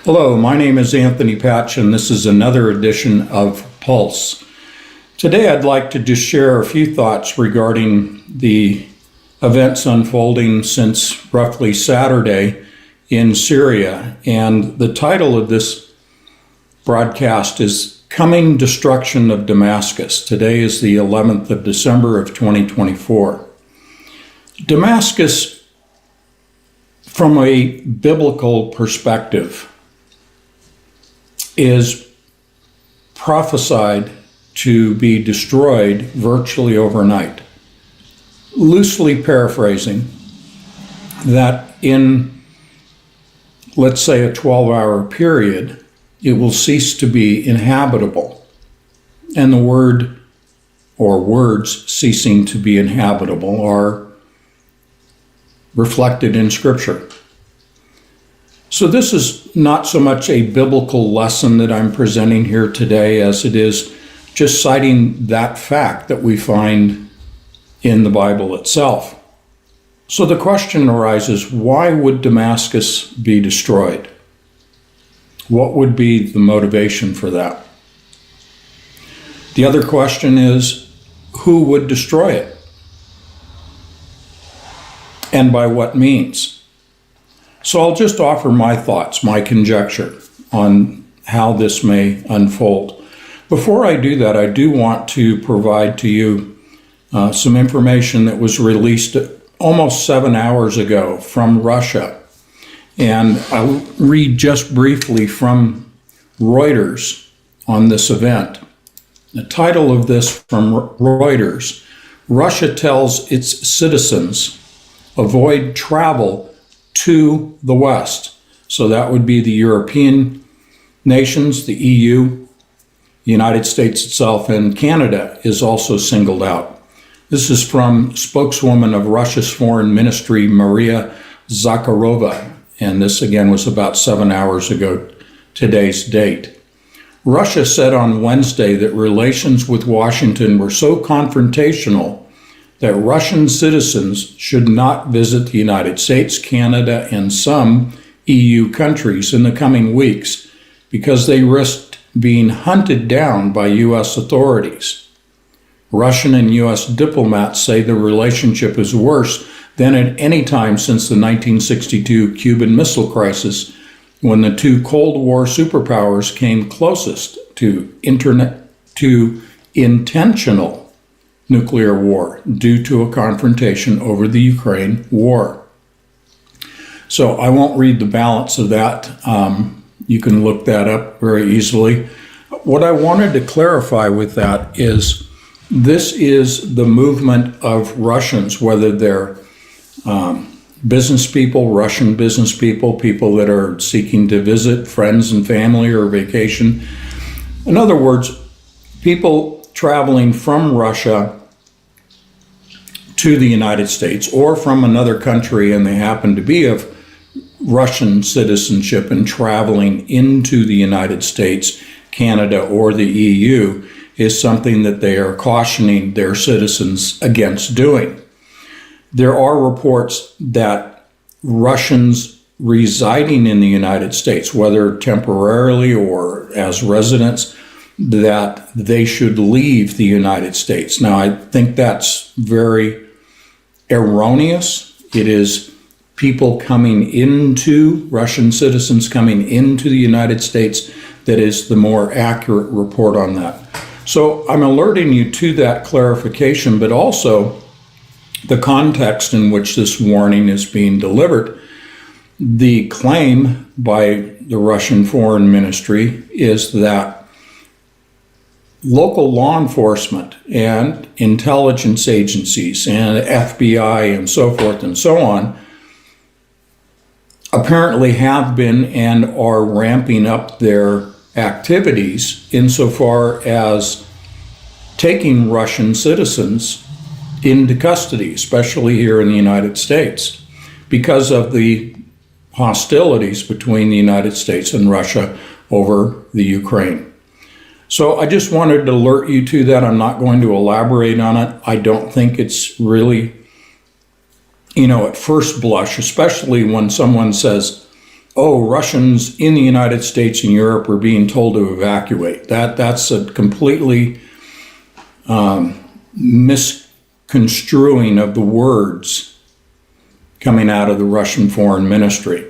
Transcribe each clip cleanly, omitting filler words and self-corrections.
Hello, my name is Anthony Patch, and this is another edition of Pulse. Today I'd like to just share a few thoughts regarding the events unfolding since roughly Saturday in Syria. And the title of this broadcast is Coming Destruction of Damascus. Today is the 11th of December of 2024. Damascus, from a biblical perspective, is prophesied to be destroyed virtually overnight. Loosely paraphrasing, that in, let's say, a 12-hour period, it will cease to be inhabitable. And the word or words ceasing to be inhabitable are reflected in Scripture. So this is not so much a biblical lesson that I'm presenting here today as it is just citing that fact that we find in the Bible itself. So the question arises, why would Damascus be destroyed? What would be the motivation for that? The other question is, who would destroy it? And by what means? So I'll just offer my thoughts, my conjecture on how this may unfold. Before I do that, I do want to provide to you some information that was released almost 7 hours ago from Russia. And I'll read just briefly from Reuters on this event. The title of this from Reuters: Russia tells its citizens avoid travel to the West. So that would be the European nations, the EU, the United States itself, and Canada is also singled out. This is from spokeswoman of Russia's foreign ministry, Maria Zakharova, and this again was about 7 hours ago, today's date. Russia said on Wednesday that relations with Washington were so confrontational that Russian citizens should not visit the United States, Canada, and some EU countries in the coming weeks because they risked being hunted down by U.S. authorities. Russian and U.S. diplomats say the relationship is worse than at any time since the 1962 Cuban Missile Crisis, when the two Cold War superpowers came closest to intentional nuclear war due to a confrontation over the Ukraine war. So I won't read the balance of that. You can look that up very easily. What I wanted to clarify with that is this is the movement of Russians, whether they're business people, Russian business people, people that are seeking to visit friends and family or vacation. In other words, people traveling from Russia to the United States or from another country and they happen to be of Russian citizenship and traveling into the United States, Canada, or the EU is something that they are cautioning their citizens against doing. There are reports that Russians residing in the United States, whether temporarily or as residents, that they should leave the United States. Now, I think that's very erroneous. It is people coming into, Russian citizens coming into the United States that is the more accurate report on that. So I'm alerting you to that clarification, but also the context in which this warning is being delivered. The claim by the Russian Foreign Ministry is that local law enforcement and intelligence agencies and FBI and so forth and so on apparently have been and are ramping up their activities insofar as taking Russian citizens into custody, especially here in the United States, because of the hostilities between the United States and Russia over the Ukraine. So I just wanted to alert you to that. I'm not going to elaborate on it. I don't think it's really, at first blush, especially when someone says oh, Russians in the United States and Europe are being told to evacuate. That's a completely misconstruing of the words coming out of the Russian Foreign Ministry.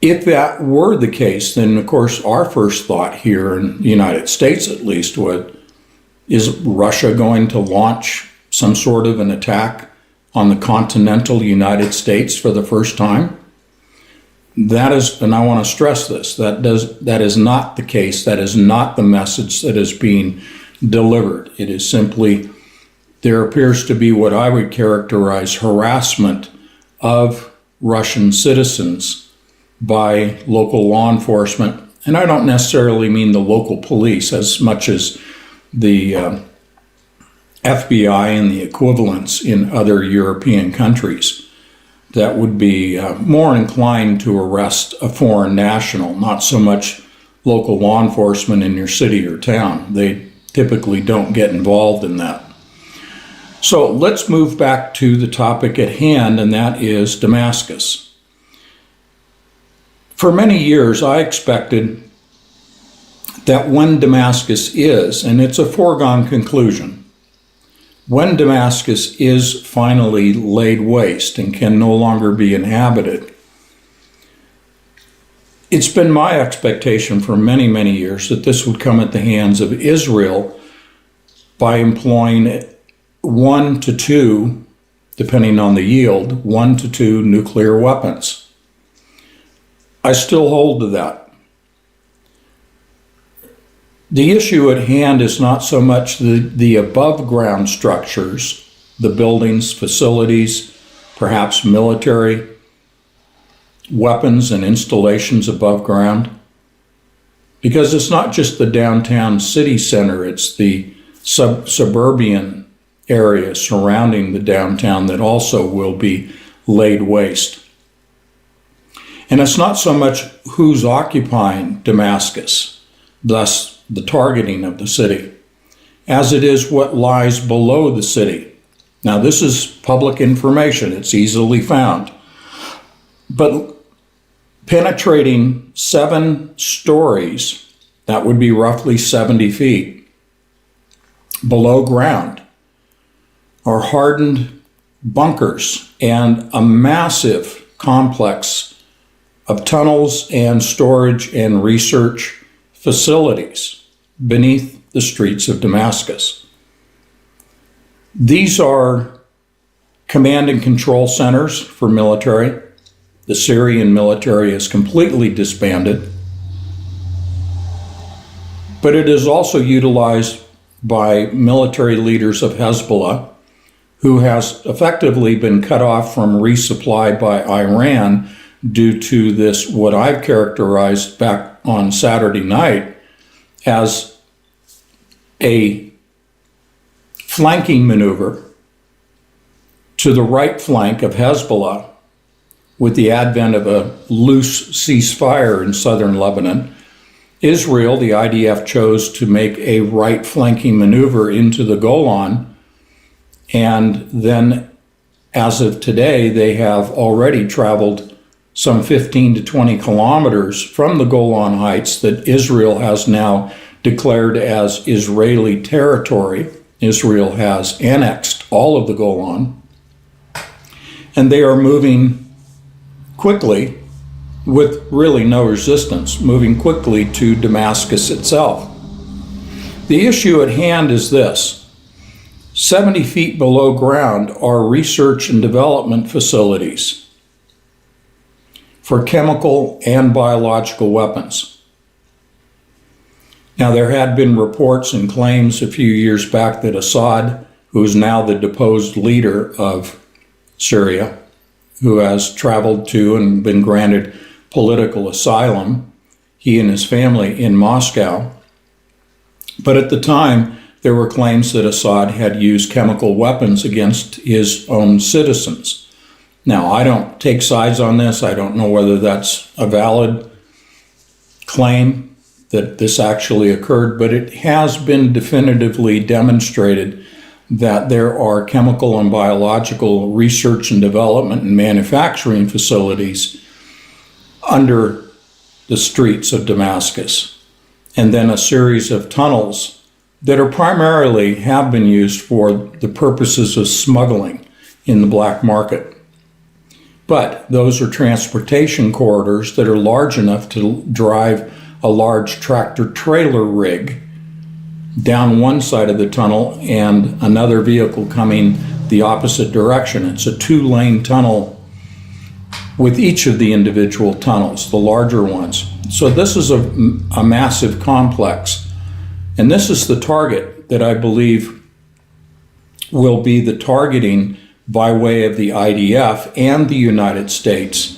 If that were the case, then of course our first thought here in the United States at least is Russia going to launch some sort of an attack on the continental United States for the first time? That is, and I want to stress this, that is not the case. That is not the message that is being delivered. It is simply, there appears to be what I would characterize harassment of Russian citizens by local law enforcement. And I don't necessarily mean the local police as much as the FBI and the equivalents in other European countries that would be more inclined to arrest a foreign national, not so much local law enforcement in your city or town. They typically don't get involved in that. So let's move back to the topic at hand, and that is Damascus. For many years, I expected that when Damascus is, and it's a foregone conclusion, when Damascus is finally laid waste and can no longer be inhabited, it's been my expectation for many, many years that this would come at the hands of Israel by employing 1 to 2, depending on the yield, 1 to 2 nuclear weapons. I still hold to that. The issue at hand is not so much the above ground structures, the buildings, facilities, perhaps military weapons and installations above ground, because it's not just the downtown city center, it's the suburban area surrounding the downtown that also will be laid waste. And it's not so much who's occupying Damascus, thus the targeting of the city, as it is what lies below the city. Now, this is public information. It's easily found. But penetrating 7 stories, that would be roughly 70 feet, below ground, are hardened bunkers and a massive complex of tunnels and storage and research facilities beneath the streets of Damascus. These are command and control centers for military. The Syrian military is completely disbanded, but it is also utilized by military leaders of Hezbollah, who has effectively been cut off from resupply by Iran due to this, what I've characterized back on Saturday night, as a flanking maneuver to the right flank of Hezbollah with the advent of a loose ceasefire in southern Lebanon. Israel, the IDF, chose to make a right flanking maneuver into the Golan, and then as of today, they have already traveled some 15 to 20 kilometers from the Golan Heights that Israel has now declared as Israeli territory. Israel has annexed all of the Golan, and they are moving quickly, with really no resistance, moving quickly to Damascus itself. The issue at hand is this: 70 feet below ground are research and development facilities for chemical and biological weapons. Now, there had been reports and claims a few years back that Assad, who is now the deposed leader of Syria, who has traveled to and been granted political asylum, he and his family, in Moscow. But at the time, there were claims that Assad had used chemical weapons against his own citizens. Now, I don't take sides on this. I don't know whether that's a valid claim that this actually occurred, but it has been definitively demonstrated that there are chemical and biological research and development and manufacturing facilities under the streets of Damascus, and then a series of tunnels that are primarily have been used for the purposes of smuggling in the black market. But those are transportation corridors that are large enough to drive a large tractor-trailer rig down one side of the tunnel and another vehicle coming the opposite direction. It's a two-lane tunnel with each of the individual tunnels, the larger ones. So this is a massive complex. And this is the target that I believe will be the targeting by way of the IDF and the United States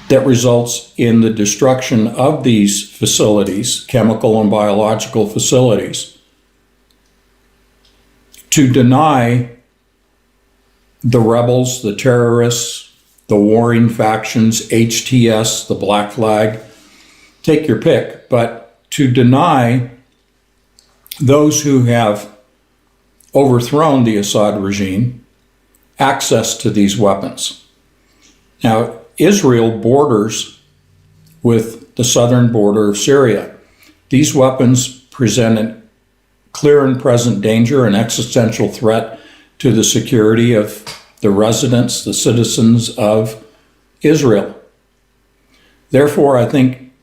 that results in the destruction of these facilities, chemical and biological facilities, to deny the rebels, the terrorists, the warring factions, HTS, the Black Flag, take your pick, but to deny those who have overthrown the Assad regime access to these weapons. Now, Israel borders with the southern border of Syria. These weapons present a clear and present danger, an existential threat to the security of the residents, the citizens of Israel. Therefore, I think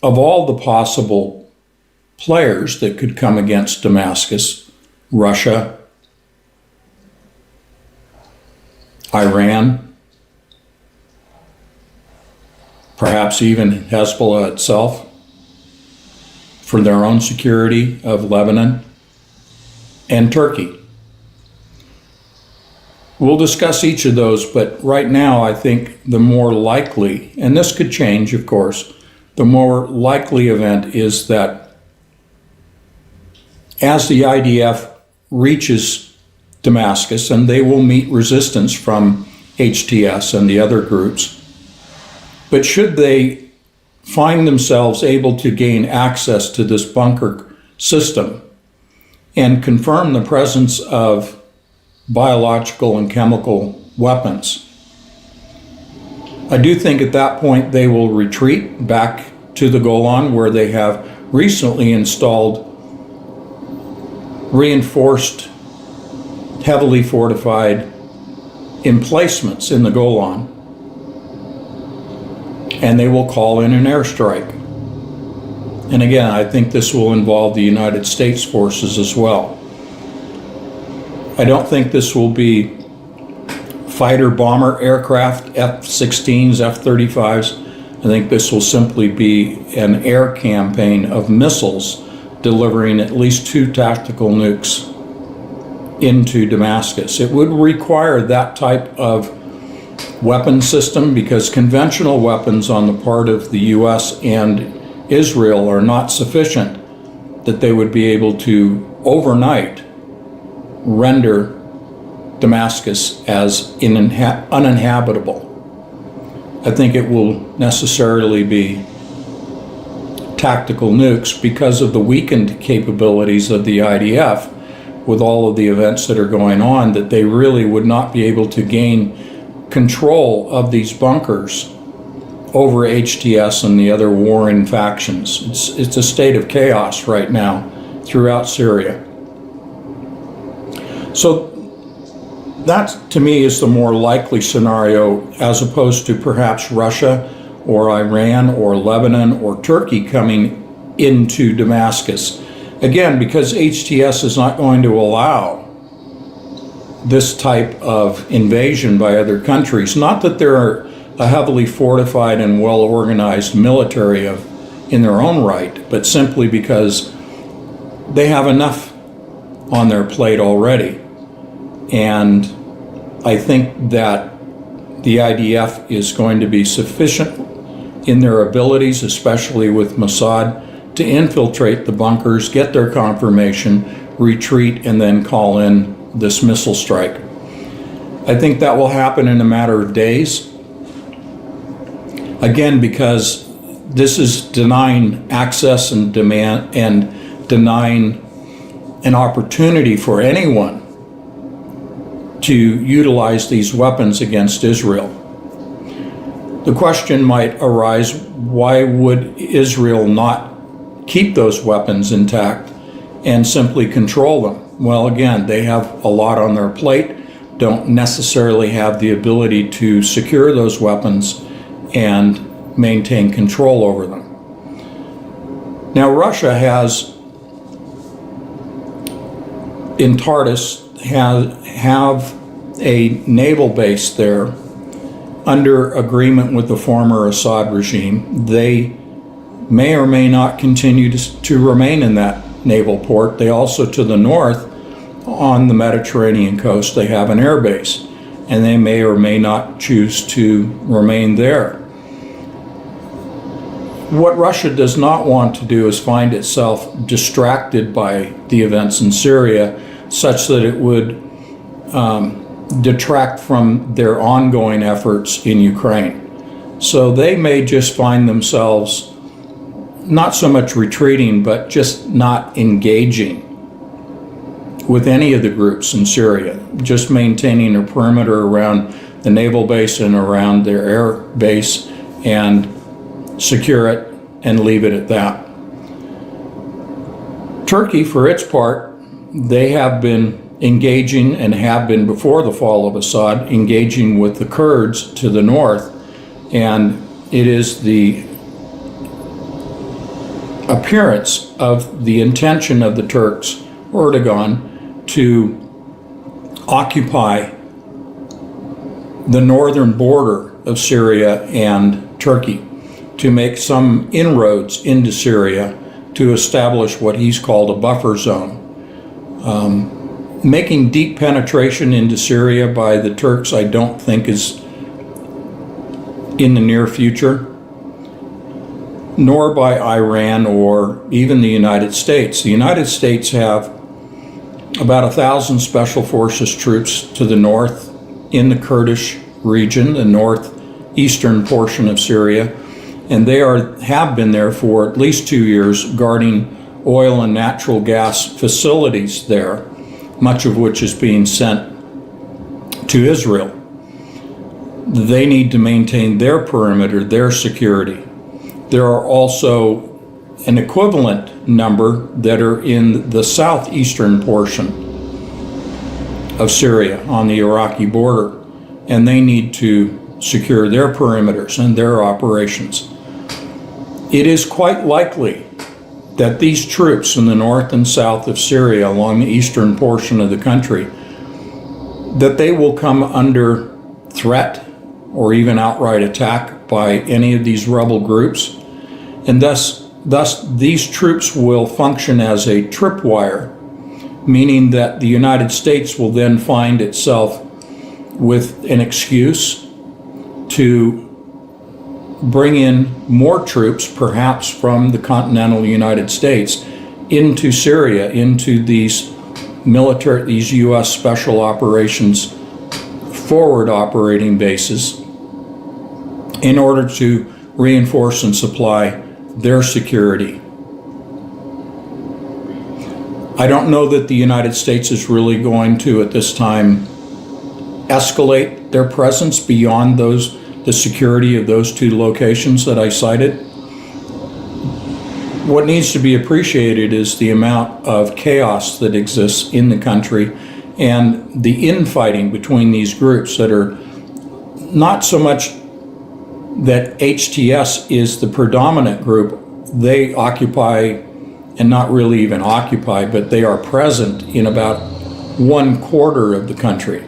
of all the possible players that could come against Damascus, Russia, Iran, perhaps even Hezbollah itself, for their own security of Lebanon, and Turkey. We'll discuss each of those, but right now I think the more likely, and this could change, of course, the more likely event is that as the IDF reaches Damascus, and they will meet resistance from HTS and the other groups, but should they find themselves able to gain access to this bunker system and confirm the presence of biological and chemical weapons, I do think at that point they will retreat back to the Golan, where they have recently installed reinforced, heavily fortified emplacements in the Golan, and they will call in an airstrike. And again, I think this will involve the United States forces as well. I don't think this will be fighter bomber aircraft, F-16s, F-35s. I think this will simply be an air campaign of missiles delivering at least 2 tactical nukes into Damascus. It would require that type of weapon system because conventional weapons on the part of the US and Israel are not sufficient that they would be able to overnight render Damascus as uninhabitable. I think it will necessarily be tactical nukes because of the weakened capabilities of the IDF with all of the events that are going on, that they really would not be able to gain control of these bunkers over HTS and the other warring factions. It's a state of chaos right now throughout Syria. So that, to me, is the more likely scenario, as opposed to perhaps Russia or Iran or Lebanon or Turkey coming into Damascus. Again, because HTS is not going to allow this type of invasion by other countries. Not that they're a heavily fortified and well-organized military in their own right, but simply because they have enough on their plate already. And I think that the IDF is going to be sufficient in their abilities, especially with Mossad, to infiltrate the bunkers, get their confirmation, retreat, and then call in this missile strike. I think that will happen in a matter of days. Again, because this is denying access and demand and denying an opportunity for anyone to utilize these weapons against Israel. The question might arise, why would Israel not keep those weapons intact and simply control them? Well, again, they have a lot on their plate, don't necessarily have the ability to secure those weapons and maintain control over them. Now, Russia has, in Tartus, have a naval base there under agreement with the former Assad regime. They may or may not continue to remain in that naval port. They also, to the north, on the Mediterranean coast, they have an air base, and they may or may not choose to remain there. What Russia does not want to do is find itself distracted by the events in Syria, such that it would detract from their ongoing efforts in Ukraine. So they may just find themselves not so much retreating, but just not engaging with any of the groups in Syria, just maintaining a perimeter around the naval base and around their air base and secure it and leave it at that. Turkey, for its part, they have been engaging, and have been before the fall of Assad, engaging with the Kurds to the north, and it is the appearance of the intention of the Turks, Erdogan, to occupy the northern border of Syria and Turkey, to make some inroads into Syria to establish what he's called a buffer zone. Making deep penetration into Syria by the Turks, I don't think is in the near future, nor by Iran or even the United States. The United States have about 1,000 Special Forces troops to the north in the Kurdish region, the northeastern portion of Syria, and they have been there for at least 2 years guarding oil and natural gas facilities there, much of which is being sent to Israel. They need to maintain their perimeter, their security. There are also an equivalent number that are in the southeastern portion of Syria on the Iraqi border, and they need to secure their perimeters and their operations. It is quite likely that these troops in the north and south of Syria, along the eastern portion of the country, that they will come under threat or even outright attack by any of these rebel groups, and thus these troops will function as a tripwire, meaning that the United States will then find itself with an excuse to bring in more troops, perhaps from the continental United States, into Syria, into these U.S. special operations forward operating bases, in order to reinforce and supply their security. I don't know that the United States is really going to, at this time, escalate their presence beyond the security of those two locations that I cited. What needs to be appreciated is the amount of chaos that exists in the country and the infighting between these groups that are not so much that HTS is the predominant group. They occupy, and not really even occupy, but they are present in about 1/4 of the country.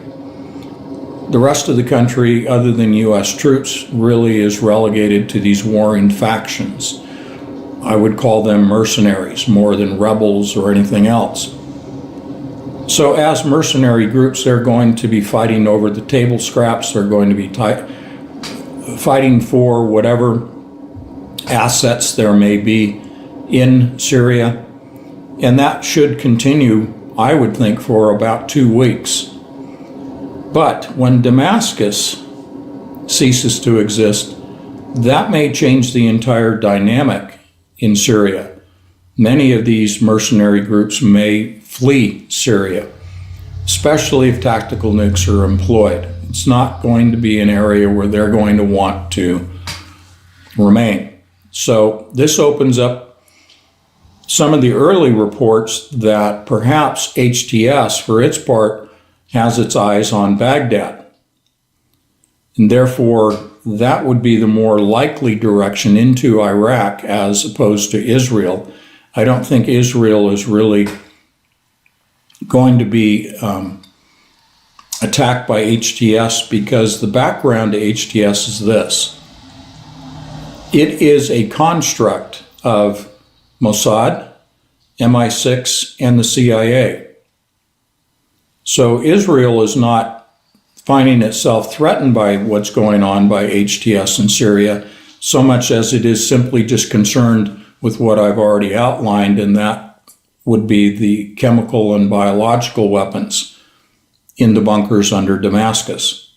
The rest of the country, other than U.S. troops, really is relegated to these warring factions. I would call them mercenaries more than rebels or anything else. So as mercenary groups, they're going to be fighting over the table scraps. They're going to be fighting for whatever assets there may be in Syria. And that should continue, I would think, for about 2 weeks. But when Damascus ceases to exist, that may change the entire dynamic in Syria. Many of these mercenary groups may flee Syria, especially if tactical nukes are employed. It's not going to be an area where they're going to want to remain. So this opens up some of the early reports that perhaps HTS, for its part, has its eyes on Baghdad. And therefore, that would be the more likely direction into Iraq as opposed to Israel. I don't think Israel is really going to be attacked by HTS, because the background to HTS is this. It is a construct of Mossad, MI6, and the CIA. So Israel is not finding itself threatened by what's going on by HTS in Syria, so much as it is simply just concerned with what I've already outlined, and that would be the chemical and biological weapons in the bunkers under Damascus.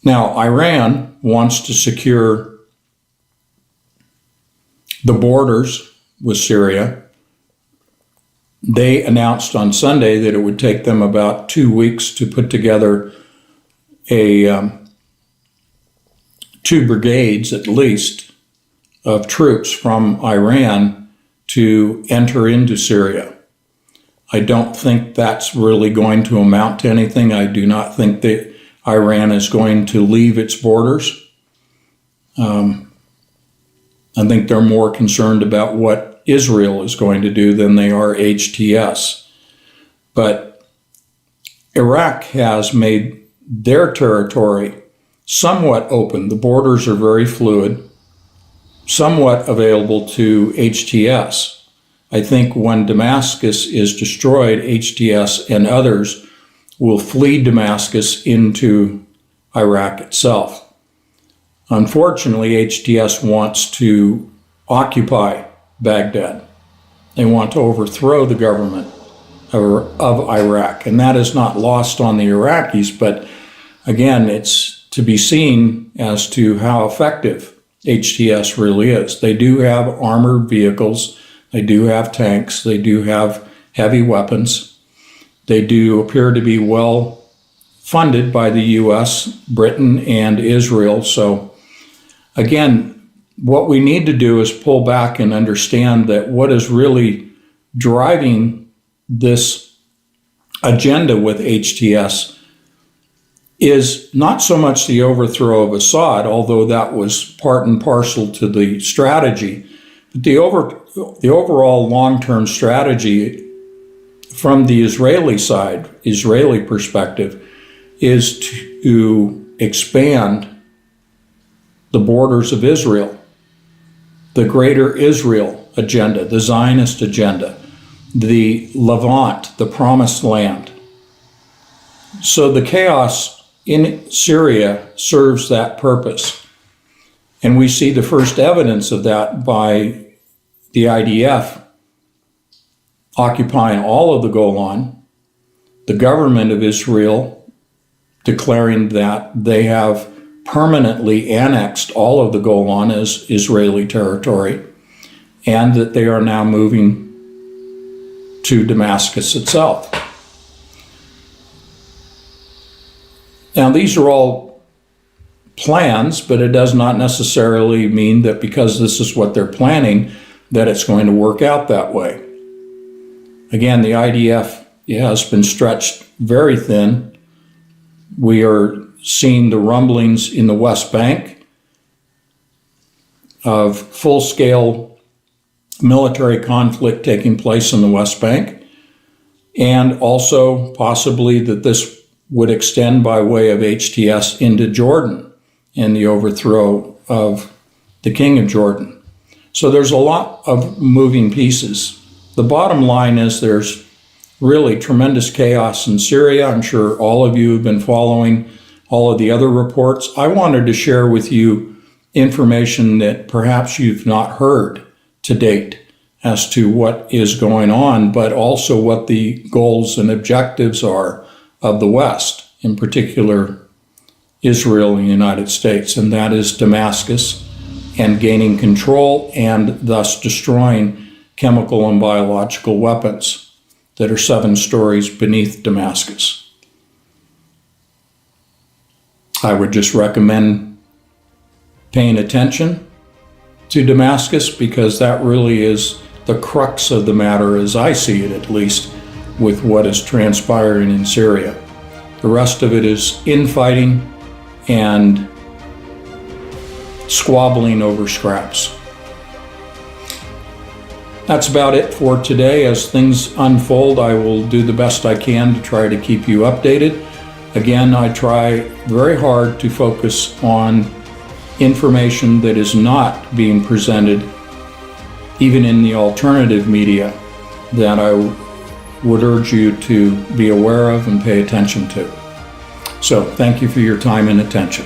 Now, Iran wants to secure the borders with Syria. They announced on Sunday that it would take them about 2 weeks to put together two brigades, at least, of troops from Iran to enter into Syria. I don't think that's really going to amount to anything. I do not think that Iran is going to leave its borders. I think they're more concerned about what Israel is going to do than they are HTS. But Iraq has made their territory somewhat open. The borders are very fluid, somewhat available to HTS. I think when Damascus is destroyed, HTS and others will flee Damascus into Iraq itself. Unfortunately, HTS wants to occupy Baghdad. They want to overthrow the government of Iraq, and that is not lost on the Iraqis, but again, it's to be seen as to how effective HTS really is. They do have armored vehicles, they do have tanks, they do have heavy weapons, they do appear to be well funded by the US, Britain, and Israel. So again, what we need to do is pull back and understand that what is really driving this agenda with HTS is not so much the overthrow of Assad, although that was part and parcel to the strategy, but the overall long-term strategy from the Israeli side, Israeli perspective, is to expand the borders of Israel, the greater Israel agenda, the Zionist agenda, the Levant, the Promised Land. So the chaos in Syria serves that purpose. And we see the first evidence of that by the IDF occupying all of the Golan, the government of Israel declaring that they have permanently annexed all of the Golan as Israeli territory, and that they are now moving to Damascus itself. Now, these are all plans, but it does not necessarily mean that because this is what they're planning, that it's going to work out that way. Again, the IDF has been stretched very thin. We are seeing the rumblings in the West Bank of full-scale military conflict taking place in the West Bank, and also possibly that this would extend by way of HTS into Jordan and the overthrow of the king of Jordan. So there's a lot of moving pieces. The bottom line is there's really tremendous chaos in Syria. I'm sure all of you have been following all of the other reports. I wanted to share with you information that perhaps you've not heard to date as to what is going on, but also what the goals and objectives are of the West, in particular Israel and the United States, and that is Damascus and gaining control and thus destroying chemical and biological weapons that are 7 stories beneath Damascus. I would just recommend paying attention to Damascus, because that really is the crux of the matter, as I see it at least, with what is transpiring in Syria. The rest of it is infighting and squabbling over scraps. That's about it for today. As things unfold, I will do the best I can to try to keep you updated. Again, I try very hard to focus on information that is not being presented, even in the alternative media, that I would urge you to be aware of and pay attention to. So, thank you for your time and attention.